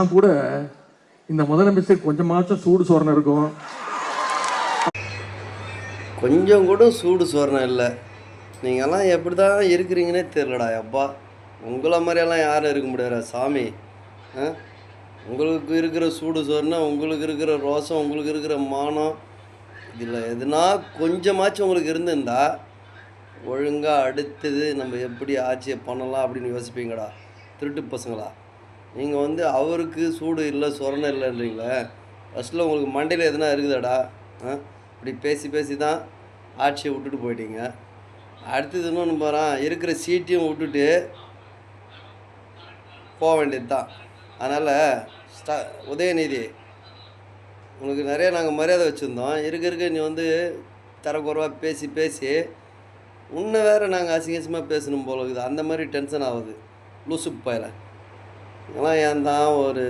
நான் கூட இந்த முதலமைச்சர் கொஞ்சமாச்சும் சூடு சோரணம் இருக்கும். கொஞ்சம் கூட சூடு சோரணம் இல்லை. நீங்கள்லாம் எப்படி தான் இருக்கிறீங்கன்னே தெரிலடா அப்பா. உங்களை மாதிரியெல்லாம் யாரும் இருக்க முடியாதா சாமி? உங்களுக்கு இருக்கிற சூடு சோறுனா, உங்களுக்கு இருக்கிற ரோசம், உங்களுக்கு இருக்கிற மானம், இதில் எதுனா கொஞ்சமாச்சும் உங்களுக்கு இருந்திருந்தா ஒழுங்காக அடுத்தது நம்ம எப்படி ஆட்சியை பண்ணலாம் அப்படின்னு யோசிப்பீங்கடா திருட்டு பசங்களா. நீங்கள் வந்து அவருக்கு சூடு இல்லை சொரணம் இல்லைன்றீங்களே, ஃபஸ்ட்டில் உங்களுக்கு மண்டையில் எதுனா இருக்குதாடா? இப்படி பேசி பேசி தான் ஆட்சியை விட்டுட்டு போயிட்டீங்க. அடுத்தது இன்னொன்று போகிறான், இருக்கிற சீட்டையும் விட்டுட்டு போக வேண்டியது தான். அதனால் உதயநிதி, உனக்கு நிறைய நாங்கள் மரியாதை வச்சுருந்தோம். இருக்க நீ வந்து தரக்குறைவாக பேசி பேசி உன்னை வேறு நாங்கள் அசிங்கமாக பேசணும் போல இருக்குது. அந்த மாதிரி டென்ஷன் ஆகுது லூசுப்பு பயில. இதெல்லாம் ஏன் தான் ஒரு